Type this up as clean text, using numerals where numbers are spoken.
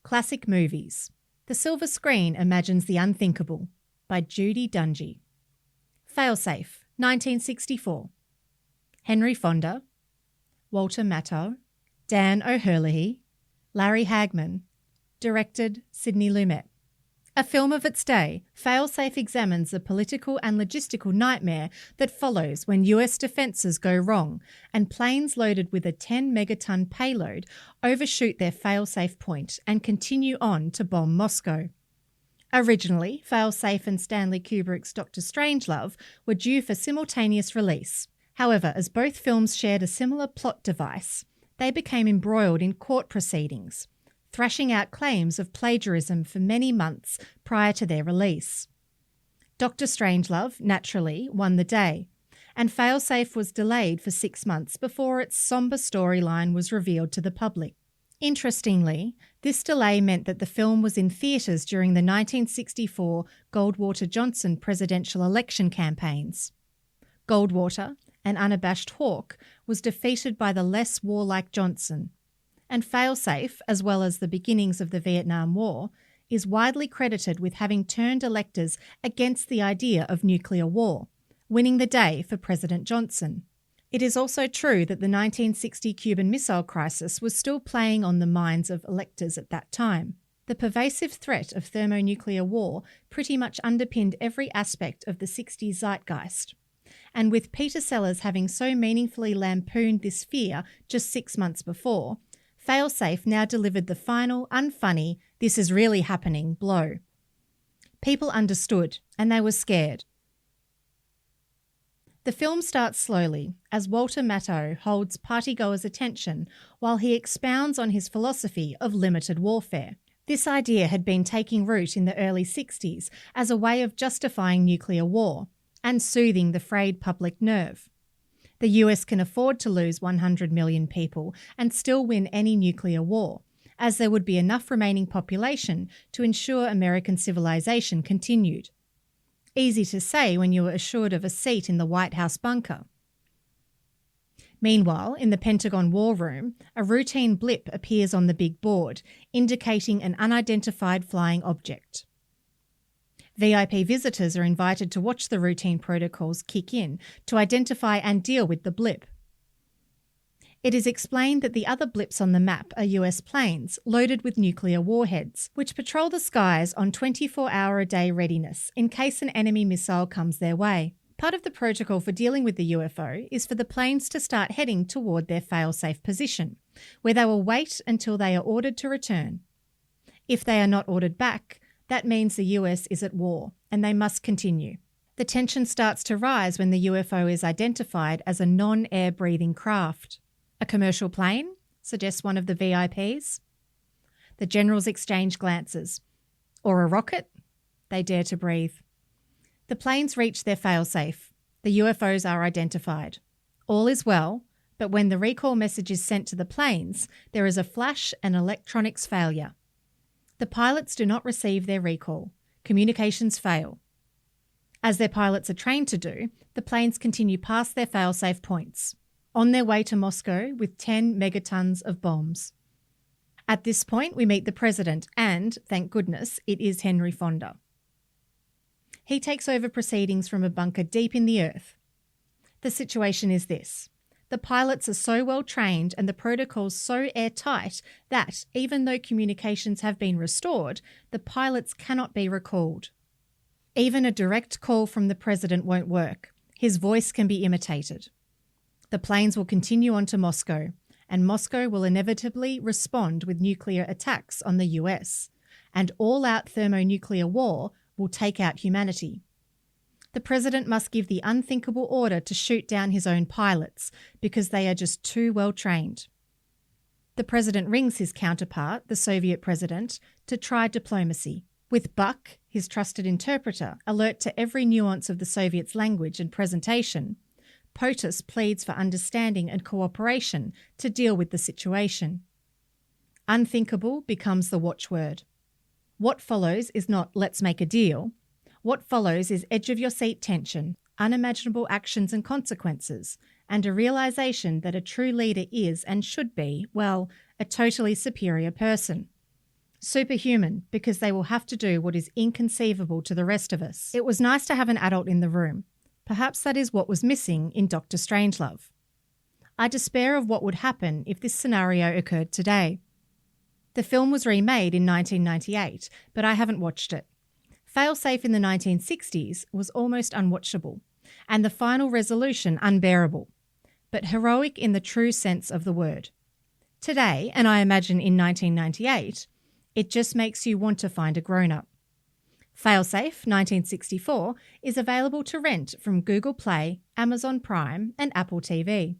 Classic movies. The silver screen imagines the unthinkable by Judy Dungey. Failsafe, 1964. Henry Fonda, Walter Matthau, Dan O'Herlihy, Larry Hagman. Directed Sidney Lumet. A film of its day, Failsafe examines the political and logistical nightmare that follows when US defences go wrong and planes loaded with a 10-megaton payload overshoot their failsafe point and continue on to bomb Moscow. Originally, Failsafe and Stanley Kubrick's Dr. Strangelove were due for simultaneous release. However, as both films shared a similar plot device, they became embroiled in court proceedings, thrashing out claims of plagiarism for many months prior to their release. Dr. Strangelove, naturally, won the day, and Failsafe was delayed for 6 months before its sombre storyline was revealed to the public. Interestingly, this delay meant that the film was in theatres during the 1964 Goldwater-Johnson presidential election campaigns. Goldwater, an unabashed hawk, was defeated by the less warlike Johnson, and Failsafe, as well as the beginnings of the Vietnam War, is widely credited with having turned electors against the idea of nuclear war, winning the day for President Johnson. It is also true that the 1960 Cuban Missile Crisis was still playing on the minds of electors at that time. The pervasive threat of thermonuclear war pretty much underpinned every aspect of the 60s zeitgeist. And with Peter Sellers having so meaningfully lampooned this fear just 6 months before, Failsafe now delivered the final, unfunny, this is really happening blow. People understood, and they were scared. The film starts slowly, as Walter Matthau holds partygoers' attention while he expounds on his philosophy of limited warfare. This idea had been taking root in the early 60s as a way of justifying nuclear war and soothing the frayed public nerve. The US can afford to lose 100 million people and still win any nuclear war, as there would be enough remaining population to ensure American civilization continued. Easy to say when you were assured of a seat in the White House bunker. Meanwhile, in the Pentagon War Room, a routine blip appears on the big board, indicating an unidentified flying object. VIP visitors are invited to watch the routine protocols kick in to identify and deal with the blip. It is explained that the other blips on the map are US planes loaded with nuclear warheads, which patrol the skies on 24-hour-a-day readiness in case an enemy missile comes their way. Part of the protocol for dealing with the UFO is for the planes to start heading toward their fail-safe position, where they will wait until they are ordered to return. If they are not ordered back, that means the US is at war, and they must continue. The tension starts to rise when the UFO is identified as a non-air breathing craft. A commercial plane, suggests one of the VIPs. The generals exchange glances. Or a rocket? They dare to breathe. The planes reach their failsafe. The UFOs are identified. All is well, but when the recall message is sent to the planes, there is a flash and electronics failure. The pilots do not receive their recall. Communications fail. As their pilots are trained to do, the planes continue past their failsafe points, on their way to Moscow with 10 megatons of bombs. At this point, we meet the president and, thank goodness, it is Henry Fonda. He takes over proceedings from a bunker deep in the earth. The situation is this. The pilots are so well trained and the protocols so airtight that, even though communications have been restored, the pilots cannot be recalled. Even a direct call from the president won't work. His voice can be imitated. The planes will continue on to Moscow, and Moscow will inevitably respond with nuclear attacks on the US, and all-out thermonuclear war will take out humanity. The president must give the unthinkable order to shoot down his own pilots because they are just too well trained. The president rings his counterpart, the Soviet president, to try diplomacy. With Buck, his trusted interpreter, alert to every nuance of the Soviets' language and presentation, POTUS pleads for understanding and cooperation to deal with the situation. Unthinkable becomes the watchword. What follows is not let's make a deal. What follows is edge-of-your-seat tension, unimaginable actions and consequences, and a realisation that a true leader is and should be, well, a totally superior person. Superhuman, because they will have to do what is inconceivable to the rest of us. It was nice to have an adult in the room. Perhaps that is what was missing in Dr. Strangelove. I despair of what would happen if this scenario occurred today. The film was remade in 1998, but I haven't watched it. Failsafe in the 1960s was almost unwatchable, and the final resolution unbearable, but heroic in the true sense of the word. Today, and I imagine in 1998, it just makes you want to find a grown-up. Failsafe 1964 is available to rent from Google Play, Amazon Prime, and Apple TV.